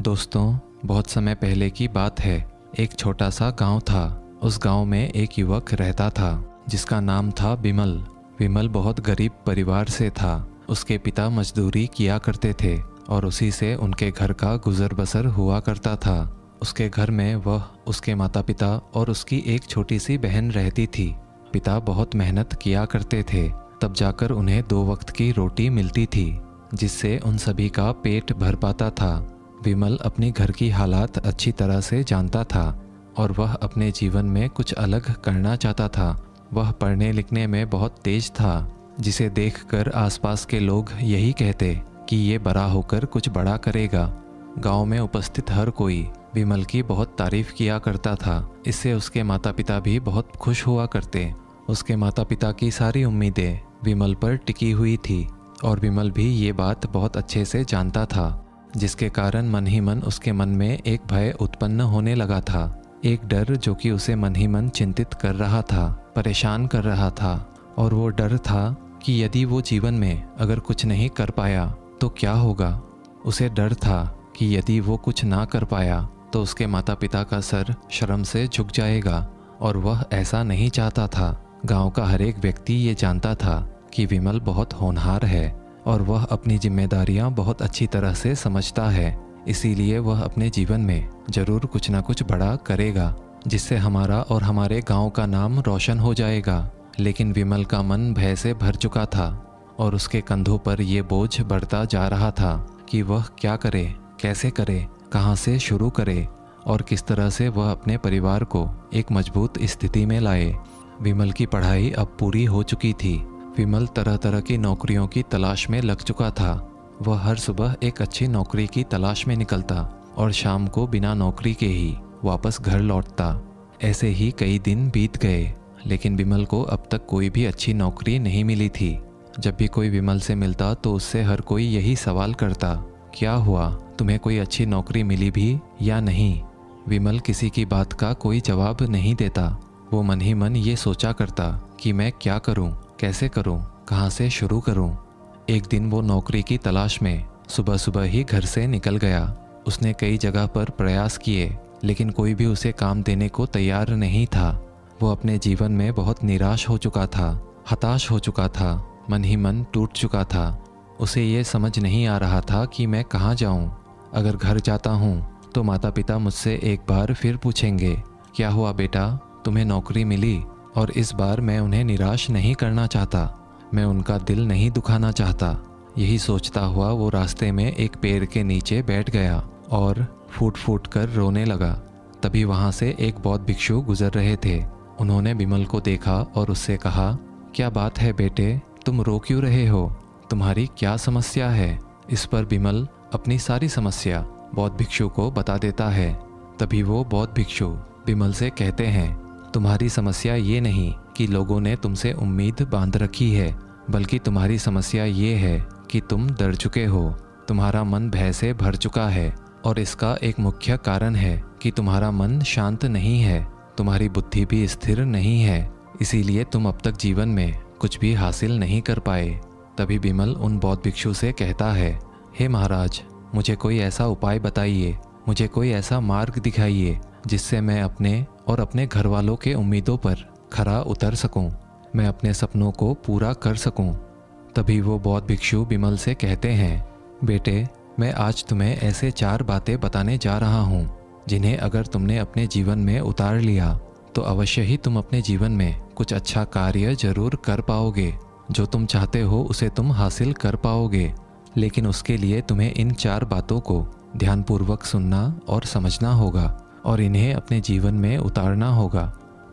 दोस्तों, बहुत समय पहले की बात है। एक छोटा सा गांव था। उस गांव में एक युवक रहता था जिसका नाम था विमल। विमल बहुत गरीब परिवार से था। उसके पिता मजदूरी किया करते थे और उसी से उनके घर का गुजर बसर हुआ करता था। उसके घर में वह, उसके माता पिता और उसकी एक छोटी सी बहन रहती थी। पिता बहुत मेहनत किया करते थे, तब जाकर उन्हें 2 वक्त की रोटी मिलती थी, जिससे उन सभी का पेट भर पाता था। विमल अपनी घर की हालात अच्छी तरह से जानता था और वह अपने जीवन में कुछ अलग करना चाहता था। वह पढ़ने लिखने में बहुत तेज था, जिसे देखकर आसपास के लोग यही कहते कि ये बड़ा होकर कुछ बड़ा करेगा। गांव में उपस्थित हर कोई विमल की बहुत तारीफ किया करता था। इससे उसके माता पिता भी बहुत खुश हुआ करते। उसके माता पिता की सारी उम्मीदें विमल पर टिकी हुई थी और विमल भी ये बात बहुत अच्छे से जानता था, जिसके कारण मन ही मन उसके मन में एक भय उत्पन्न होने लगा था। एक डर जो कि उसे मन ही मन चिंतित कर रहा था, परेशान कर रहा था। और वो डर था कि यदि वो जीवन में अगर कुछ नहीं कर पाया तो क्या होगा। उसे डर था कि यदि वो कुछ ना कर पाया तो उसके माता पिता का सर शर्म से झुक जाएगा, और वह ऐसा नहीं चाहता था। गांव का हर एक व्यक्ति ये जानता था कि विमल बहुत होनहार है और वह अपनी जिम्मेदारियां बहुत अच्छी तरह से समझता है। इसीलिए वह अपने जीवन में जरूर कुछ ना कुछ बड़ा करेगा, जिससे हमारा और हमारे गांव का नाम रोशन हो जाएगा। लेकिन विमल का मन भय से भर चुका था और उसके कंधों पर यह बोझ बढ़ता जा रहा था कि वह क्या करे, कैसे करे, कहां से शुरू करे और किस तरह से वह अपने परिवार को एक मजबूत स्थिति में लाए। विमल की पढ़ाई अब पूरी हो चुकी थी। विमल तरह तरह की नौकरियों की तलाश में लग चुका था। वह हर सुबह एक अच्छी नौकरी की तलाश में निकलता और शाम को बिना नौकरी के ही वापस घर लौटता। ऐसे ही कई दिन बीत गए, लेकिन विमल को अब तक कोई भी अच्छी नौकरी नहीं मिली थी। जब भी कोई विमल से मिलता तो उससे हर कोई यही सवाल करता, क्या हुआ, तुम्हें कोई अच्छी नौकरी मिली भी या नहीं। विमल किसी की बात का कोई जवाब नहीं देता। वो मन ही मन ये सोचा करता कि मैं क्या करूं, कैसे करूं, कहां से शुरू करूं। एक दिन वो नौकरी की तलाश में सुबह सुबह ही घर से निकल गया। उसने कई जगह पर प्रयास किए, लेकिन कोई भी उसे काम देने को तैयार नहीं था। वो अपने जीवन में बहुत निराश हो चुका था, हताश हो चुका था, मन ही मन टूट चुका था। उसे ये समझ नहीं आ रहा था कि मैं कहाँ जाऊँ। अगर घर जाता हूँ तो माता पिता मुझसे एक बार फिर पूछेंगे, क्या हुआ बेटा, तुम्हें नौकरी मिली। और इस बार मैं उन्हें निराश नहीं करना चाहता, मैं उनका दिल नहीं दुखाना चाहता। यही सोचता हुआ वो रास्ते में एक पेड़ के नीचे बैठ गया और फूट फूट कर रोने लगा। तभी वहाँ से एक बौद्ध भिक्षु गुजर रहे थे। उन्होंने विमल को देखा और उससे कहा, क्या बात है बेटे, तुम रो क्यों रहे हो, तुम्हारी क्या समस्या है। इस पर विमल अपनी सारी समस्या बौद्ध भिक्षु को बता देता है। तभी वो बौद्ध भिक्षु विमल से कहते हैं, तुम्हारी समस्या ये नहीं कि लोगों ने तुमसे उम्मीद बांध रखी है, बल्कि तुम्हारी समस्या ये है कि तुम डर चुके हो, तुम्हारा मन भय से भर चुका है। और इसका एक मुख्य कारण है कि तुम्हारा मन शांत नहीं है, तुम्हारी बुद्धि भी स्थिर नहीं है। इसीलिए तुम अब तक जीवन में कुछ भी हासिल नहीं कर पाए। तभी विमल उन बौद्ध भिक्षु से कहता है, हे महाराज, मुझे कोई ऐसा उपाय बताइए, मुझे कोई ऐसा मार्ग दिखाइए जिससे मैं अपने और अपने घर वालों के उम्मीदों पर खरा उतर सकूं, मैं अपने सपनों को पूरा कर सकूं। तभी वो बौद्ध भिक्षु विमल से कहते हैं, बेटे, मैं आज तुम्हें ऐसे 4 बातें बताने जा रहा हूं, जिन्हें अगर तुमने अपने जीवन में उतार लिया तो अवश्य ही तुम अपने जीवन में कुछ अच्छा कार्य जरूर कर पाओगे। जो तुम चाहते हो उसे तुम हासिल कर पाओगे। लेकिन उसके लिए तुम्हें इन 4 बातों को ध्यानपूर्वक सुनना और समझना होगा और इन्हें अपने जीवन में उतारना होगा।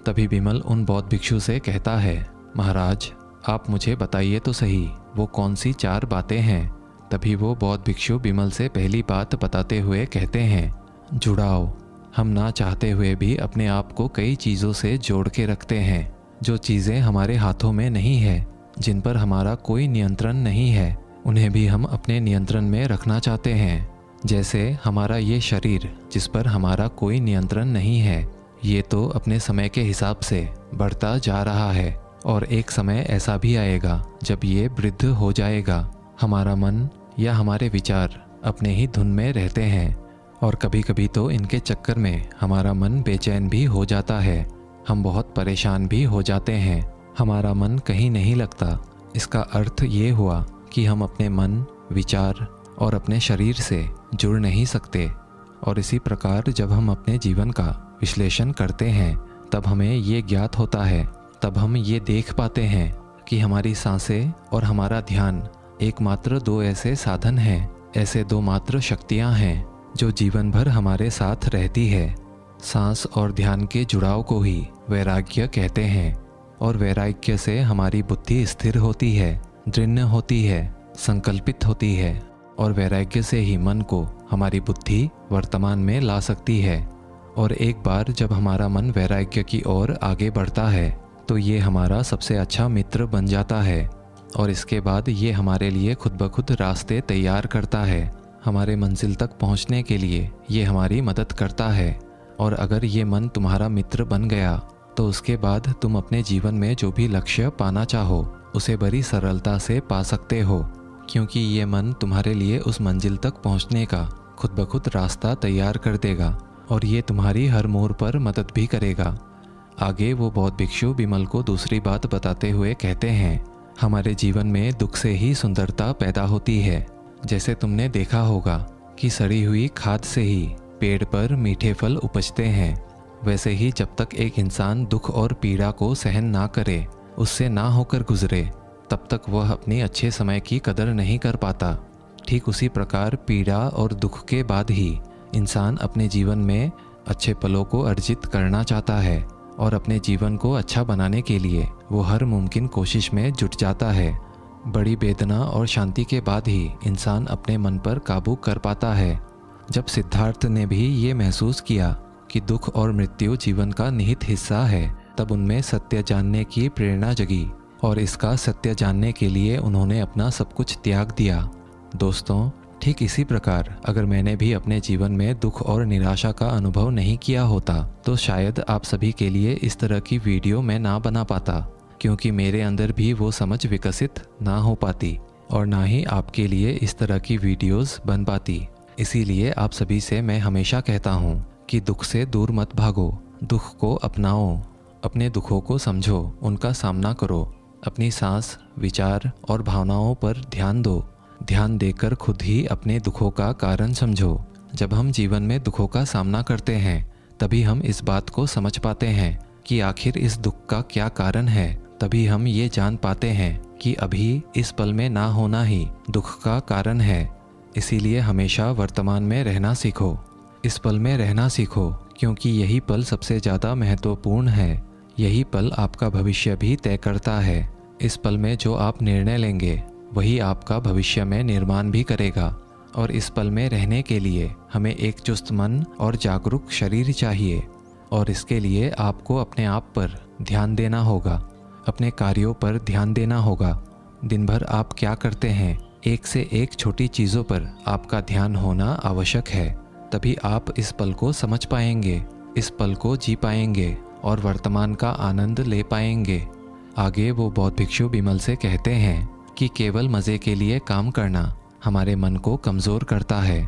तभी विमल उन बौद्ध भिक्षु से कहता है, महाराज, आप मुझे बताइए तो सही, वो कौन सी 4 बातें हैं। तभी वो बौद्ध भिक्षु विमल से पहली बात बताते हुए कहते हैं, जुड़ाव। हम ना चाहते हुए भी अपने आप को कई चीज़ों से जोड़ के रखते हैं, जो चीज़ें हमारे हाथों में नहीं है, जिन पर हमारा कोई नियंत्रण नहीं है, उन्हें भी हम अपने नियंत्रण में रखना चाहते हैं। जैसे हमारा ये शरीर, जिस पर हमारा कोई नियंत्रण नहीं है, ये तो अपने समय के हिसाब से बढ़ता जा रहा है और एक समय ऐसा भी आएगा जब ये वृद्ध हो जाएगा। हमारा मन या हमारे विचार अपने ही धुन में रहते हैं और कभी कभी तो इनके चक्कर में हमारा मन बेचैन भी हो जाता है, हम बहुत परेशान भी हो जाते हैं, हमारा मन कहीं नहीं लगता। इसका अर्थ ये हुआ कि हम अपने मन, विचार और अपने शरीर से जुड़ नहीं सकते। और इसी प्रकार जब हम अपने जीवन का विश्लेषण करते हैं तब हमें ये ज्ञात होता है, तब हम ये देख पाते हैं कि हमारी सांसें और हमारा ध्यान एकमात्र दो ऐसे साधन हैं, ऐसे दो मात्र शक्तियाँ हैं जो जीवन भर हमारे साथ रहती है। सांस और ध्यान के जुड़ाव को ही वैराग्य कहते हैं। और वैराग्य से हमारी बुद्धि स्थिर होती है, दृढ़ होती है, संकल्पित होती है। और वैराग्य से ही मन को हमारी बुद्धि वर्तमान में ला सकती है। और एक बार जब हमारा मन वैराग्य की ओर आगे बढ़ता है तो ये हमारा सबसे अच्छा मित्र बन जाता है। और इसके बाद ये हमारे लिए खुद ब खुद रास्ते तैयार करता है, हमारे मंजिल तक पहुंचने के लिए ये हमारी मदद करता है। और अगर ये मन तुम्हारा मित्र बन गया तो उसके बाद तुम अपने जीवन में जो भी लक्ष्य पाना चाहो उसे बड़ी सरलता से पा सकते हो, क्योंकि ये मन तुम्हारे लिए उस मंजिल तक पहुंचने का खुद ब खुद रास्ता तैयार कर देगा और ये तुम्हारी हर मोड़ पर मदद भी करेगा। आगे वो बौद्ध भिक्षु बिमल को दूसरी बात बताते हुए कहते हैं, हमारे जीवन में दुख से ही सुंदरता पैदा होती है। जैसे तुमने देखा होगा कि सड़ी हुई खाद से ही पेड़ पर मीठे फल उपजते हैं, वैसे ही जब तक एक इंसान दुख और पीड़ा को सहन ना करे, उससे ना होकर गुजरे, तब तक वह अपने अच्छे समय की कदर नहीं कर पाता। ठीक उसी प्रकार पीड़ा और दुख के बाद ही इंसान अपने जीवन में अच्छे पलों को अर्जित करना चाहता है और अपने जीवन को अच्छा बनाने के लिए वो हर मुमकिन कोशिश में जुट जाता है। बड़ी वेदना और शांति के बाद ही इंसान अपने मन पर काबू कर पाता है। जब सिद्धार्थ ने भी ये महसूस किया कि दुख और मृत्यु जीवन का निहित हिस्सा है, तब उनमें सत्य जानने की प्रेरणा जगी और इसका सत्य जानने के लिए उन्होंने अपना सब कुछ त्याग दिया। दोस्तों, ठीक इसी प्रकार अगर मैंने भी अपने जीवन में दुख और निराशा का अनुभव नहीं किया होता तो शायद आप सभी के लिए इस तरह की वीडियो मैं ना बना पाता, क्योंकि मेरे अंदर भी वो समझ विकसित ना हो पाती और ना ही आपके लिए इस तरह की वीडियोस बन पाती। इसीलिए आप सभी से मैं हमेशा कहता हूँ कि दुख से दूर मत भागो, दुख को अपनाओ, अपने दुखों को समझो, उनका सामना करो, अपनी सांस, विचार और भावनाओं पर ध्यान दो। ध्यान देकर खुद ही अपने दुखों का कारण समझो। जब हम जीवन में दुखों का सामना करते हैं तभी हम इस बात को समझ पाते हैं कि आखिर इस दुख का क्या कारण है। तभी हम ये जान पाते हैं कि अभी इस पल में ना होना ही दुख का कारण है। इसीलिए हमेशा वर्तमान में रहना सीखो, इस पल में रहना सीखो, क्योंकि यही पल सबसे ज़्यादा महत्वपूर्ण है। यही पल आपका भविष्य भी तय करता है। इस पल में जो आप निर्णय लेंगे वही आपका भविष्य में निर्माण भी करेगा। और इस पल में रहने के लिए हमें एक चुस्त मन और जागरूक शरीर चाहिए। और इसके लिए आपको अपने आप पर ध्यान देना होगा, अपने कार्यों पर ध्यान देना होगा। दिन भर आप क्या करते हैं, एक से एक छोटी चीज़ों पर आपका ध्यान होना आवश्यक है। तभी आप इस पल को समझ पाएंगे, इस पल को जी पाएंगे और वर्तमान का आनंद ले पाएंगे। आगे वो बौद्ध भिक्षु बिमल से कहते हैं कि केवल मज़े के लिए काम करना हमारे मन को कमज़ोर करता है।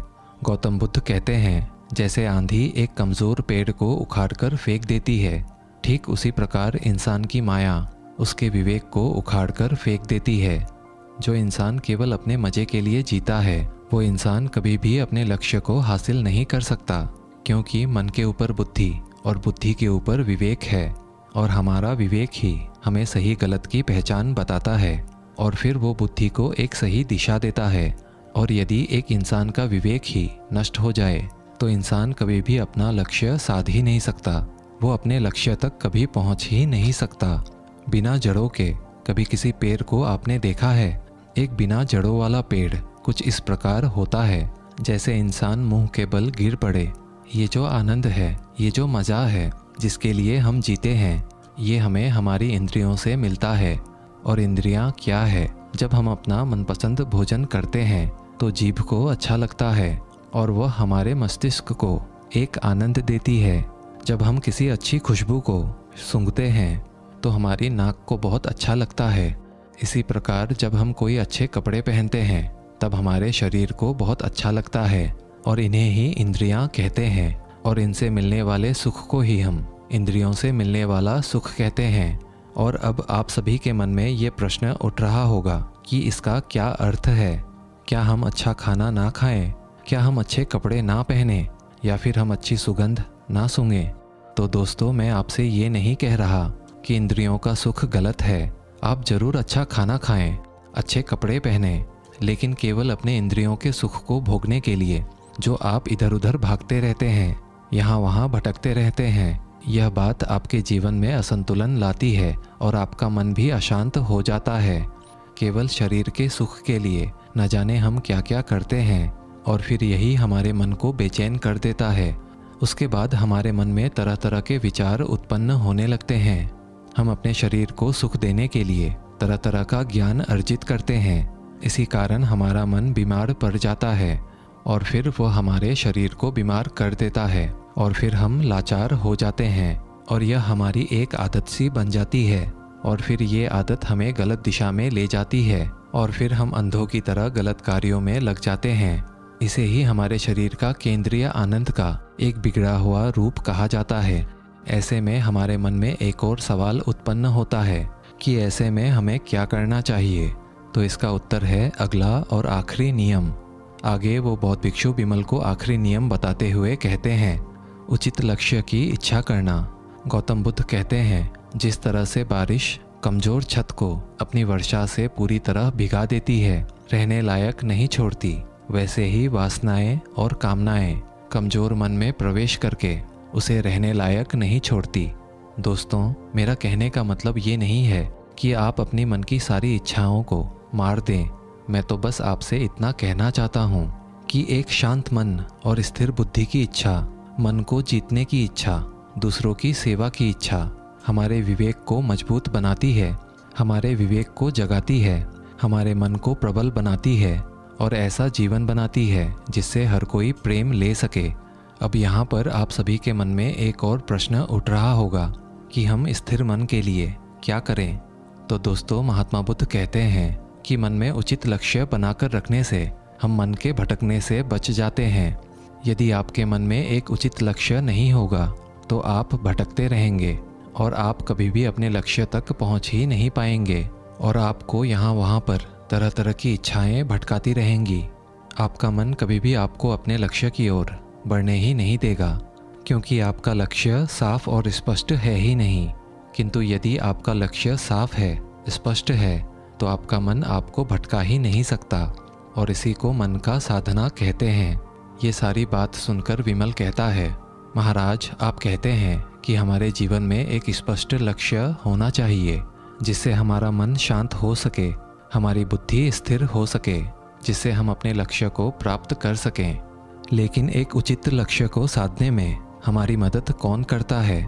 गौतम बुद्ध कहते हैं, जैसे आंधी एक कमज़ोर पेड़ को उखाड़कर फेंक देती है, ठीक उसी प्रकार इंसान की माया उसके विवेक को उखाड़कर फेंक देती है। जो इंसान केवल अपने मज़े के लिए जीता है वो इंसान कभी भी अपने लक्ष्य को हासिल नहीं कर सकता, क्योंकि मन के ऊपर बुद्धि और बुद्धि के ऊपर विवेक है और हमारा विवेक ही हमें सही गलत की पहचान बताता है और फिर वो बुद्धि को एक सही दिशा देता है। और यदि एक इंसान का विवेक ही नष्ट हो जाए तो इंसान कभी भी अपना लक्ष्य साध ही नहीं सकता, वो अपने लक्ष्य तक कभी पहुंच ही नहीं सकता। बिना जड़ों के कभी किसी पेड़ को आपने देखा है? एक बिना जड़ों वाला पेड़ कुछ इस प्रकार होता है जैसे इंसान मुंह के बल गिर पड़े। ये जो आनंद है, ये जो मज़ा है जिसके लिए हम जीते हैं, ये हमें हमारी इंद्रियों से मिलता है। और इंद्रियां क्या है? जब हम अपना मनपसंद भोजन करते हैं तो जीभ को अच्छा लगता है और वह हमारे मस्तिष्क को एक आनंद देती है। जब हम किसी अच्छी खुशबू को सूंघते हैं तो हमारी नाक को बहुत अच्छा लगता है। इसी प्रकार जब हम कोई अच्छे कपड़े पहनते हैं तब हमारे शरीर को बहुत अच्छा लगता है। और इन्हें ही इंद्रियां कहते हैं और इनसे मिलने वाले सुख को ही हम इंद्रियों से मिलने वाला सुख कहते हैं। और अब आप सभी के मन में ये प्रश्न उठ रहा होगा कि इसका क्या अर्थ है। क्या हम अच्छा खाना ना खाएं? क्या हम अच्छे कपड़े ना पहने? या फिर हम अच्छी सुगंध ना सूंघें? तो दोस्तों, मैं आपसे ये नहीं कह रहा कि इंद्रियों का सुख गलत है। आप ज़रूर अच्छा खाना खाएं, अच्छे कपड़े पहने, लेकिन केवल अपने इंद्रियों के सुख को भोगने के लिए जो आप इधर उधर भागते रहते हैं, यहाँ वहाँ भटकते रहते हैं, यह बात आपके जीवन में असंतुलन लाती है और आपका मन भी अशांत हो जाता है। केवल शरीर के सुख के लिए न जाने हम क्या क्या करते हैं और फिर यही हमारे मन को बेचैन कर देता है। उसके बाद हमारे मन में तरह तरह के विचार उत्पन्न होने लगते हैं। हम अपने शरीर को सुख देने के लिए तरह तरह का ज्ञान अर्जित करते हैं। इसी कारण हमारा मन बीमार पड़ जाता है और फिर वह हमारे शरीर को बीमार कर देता है और फिर हम लाचार हो जाते हैं और यह हमारी एक आदत सी बन जाती है और फिर ये आदत हमें गलत दिशा में ले जाती है और फिर हम अंधों की तरह गलत कार्यों में लग जाते हैं। इसे ही हमारे शरीर का केंद्रीय आनंद का एक बिगड़ा हुआ रूप कहा जाता है। ऐसे में हमारे मन में एक और सवाल उत्पन्न होता है कि ऐसे में हमें क्या करना चाहिए। तो इसका उत्तर है अगला और आखिरी नियम। आगे वो बौद्ध भिक्षु बिमल को आखिरी नियम बताते हुए कहते हैं, उचित लक्ष्य की इच्छा करना। गौतम बुद्ध कहते हैं, जिस तरह से बारिश कमज़ोर छत को अपनी वर्षा से पूरी तरह भिगा देती है, रहने लायक नहीं छोड़ती, वैसे ही वासनाएं और कामनाएं कमज़ोर मन में प्रवेश करके उसे रहने लायक नहीं छोड़ती। दोस्तों, मेरा कहने का मतलब ये नहीं है कि आप अपनी मन की सारी इच्छाओं को मार दें। मैं तो बस आपसे इतना कहना चाहता हूँ कि एक शांत मन और स्थिर बुद्धि की इच्छा, मन को जीतने की इच्छा, दूसरों की सेवा की इच्छा हमारे विवेक को मजबूत बनाती है, हमारे विवेक को जगाती है, हमारे मन को प्रबल बनाती है और ऐसा जीवन बनाती है जिससे हर कोई प्रेम ले सके। अब यहाँ पर आप सभी के मन में एक और प्रश्न उठ रहा होगा कि हम स्थिर मन के लिए क्या करें। तो दोस्तों, महात्मा बुद्ध कहते हैं कि मन में उचित लक्ष्य बनाकर रखने से हम मन के भटकने से बच जाते हैं। यदि आपके मन में एक उचित लक्ष्य नहीं होगा तो आप भटकते रहेंगे और आप कभी भी अपने लक्ष्य तक पहुंच ही नहीं पाएंगे और आपको यहाँ वहाँ पर तरह तरह की इच्छाएं भटकाती रहेंगी। आपका मन कभी भी आपको अपने लक्ष्य की ओर बढ़ने ही नहीं देगा, क्योंकि आपका लक्ष्य साफ और स्पष्ट है ही नहीं। किंतु यदि आपका लक्ष्य साफ है, स्पष्ट है, तो आपका मन आपको भटका ही नहीं सकता और इसी को मन का साधना कहते हैं। ये सारी बात सुनकर विमल कहता है, महाराज, आप कहते हैं कि हमारे जीवन में एक स्पष्ट लक्ष्य होना चाहिए जिससे हमारा मन शांत हो सके, हमारी बुद्धि स्थिर हो सके, जिससे हम अपने लक्ष्य को प्राप्त कर सकें। लेकिन एक उचित लक्ष्य को साधने में हमारी मदद कौन करता है?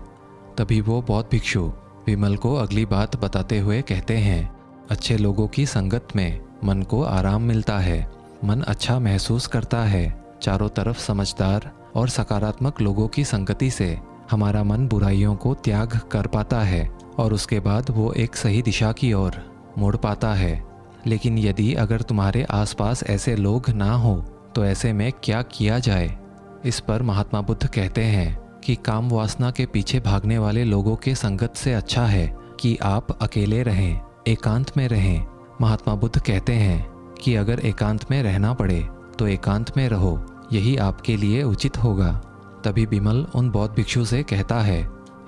तभी वो बौद्ध भिक्षु विमल को अगली बात बताते हुए कहते हैं, अच्छे लोगों की संगत में मन को आराम मिलता है, मन अच्छा महसूस करता है। चारों तरफ समझदार और सकारात्मक लोगों की संगति से हमारा मन बुराइयों को त्याग कर पाता है और उसके बाद वो एक सही दिशा की ओर मुड़ पाता है। लेकिन यदि अगर तुम्हारे आसपास ऐसे लोग ना हो तो ऐसे में क्या किया जाए? इस पर महात्मा बुद्ध कहते हैं कि काम वासना के पीछे भागने वाले लोगों के संगत से अच्छा है कि आप अकेले रहें, एकांत में रहें। महात्मा बुद्ध कहते हैं कि अगर एकांत में रहना पड़े तो एकांत में रहो, यही आपके लिए उचित होगा। तभी बिमल उन बौद्ध भिक्षु से कहता है,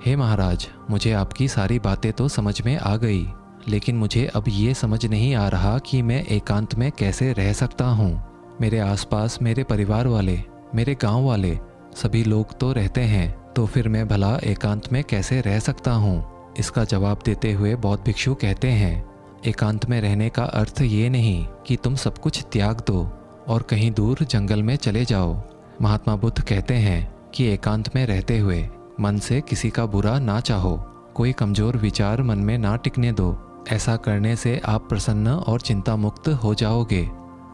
हे महाराज, मुझे आपकी सारी बातें तो समझ में आ गई, लेकिन मुझे अब ये समझ नहीं आ रहा कि मैं एकांत में कैसे रह सकता हूँ। मेरे आसपास मेरे परिवार वाले, मेरे गांव वाले सभी लोग तो रहते हैं, तो फिर मैं भला एकांत में कैसे रह सकता हूँ? इसका जवाब देते हुए बौद्ध भिक्षु कहते हैं, एकांत में रहने का अर्थ ये नहीं कि तुम सब कुछ त्याग दो और कहीं दूर जंगल में चले जाओ। महात्मा बुद्ध कहते हैं कि एकांत में रहते हुए मन से किसी का बुरा ना चाहो, कोई कमज़ोर विचार मन में ना टिकने दो। ऐसा करने से आप प्रसन्न और चिंता मुक्त हो जाओगे।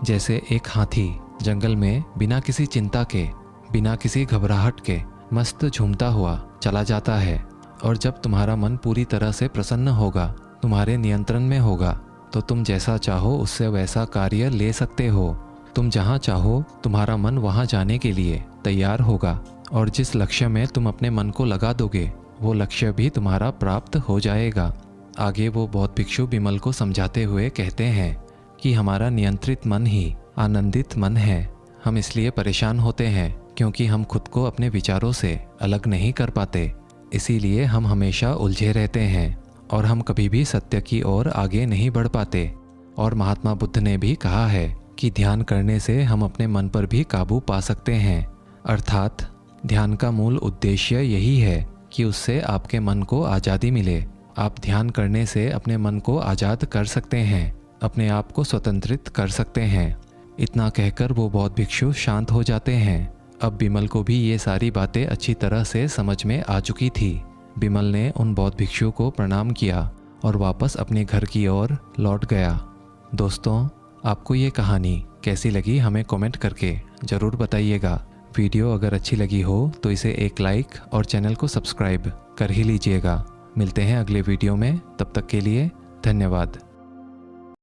जैसे एक हाथी जंगल में बिना किसी चिंता के, बिना किसी घबराहट के मस्त झूमता हुआ चला जाता है, और जब तुम्हारा मन पूरी तरह से प्रसन्न होगा, तुम्हारे नियंत्रण में होगा, तो तुम जैसा चाहो उससे वैसा कार्य ले सकते हो। तुम जहाँ चाहो तुम्हारा मन वहाँ जाने के लिए तैयार होगा, और जिस लक्ष्य में तुम अपने मन को लगा दोगे वो लक्ष्य भी तुम्हारा प्राप्त हो जाएगा। आगे वो बौद्ध भिक्षु बिमल को समझाते हुए कहते हैं कि हमारा नियंत्रित मन ही आनंदित मन है। हम इसलिए परेशान होते हैं क्योंकि हम खुद को अपने विचारों से अलग नहीं कर पाते, इसीलिए हम हमेशा उलझे रहते हैं और हम कभी भी सत्य की ओर आगे नहीं बढ़ पाते। और महात्मा बुद्ध ने भी कहा है कि ध्यान करने से हम अपने मन पर भी काबू पा सकते हैं। अर्थात ध्यान का मूल उद्देश्य यही है कि उससे आपके मन को आज़ादी मिले। आप ध्यान करने से अपने मन को आज़ाद कर सकते हैं, अपने आप को स्वतंत्रित कर सकते हैं। इतना कहकर वो बौद्ध भिक्षु शांत हो जाते हैं। अब बिमल को भी ये सारी बातें अच्छी तरह से समझ में आ चुकी थी। बिमल ने उन बौद्ध भिक्षु को प्रणाम किया और वापस अपने घर की ओर लौट गया। दोस्तों, आपको ये कहानी कैसी लगी हमें कमेंट करके ज़रूर बताइएगा। वीडियो अगर अच्छी लगी हो तो इसे एक लाइक और चैनल को सब्सक्राइब कर ही लीजिएगा। मिलते हैं अगले वीडियो में, तब तक के लिए धन्यवाद।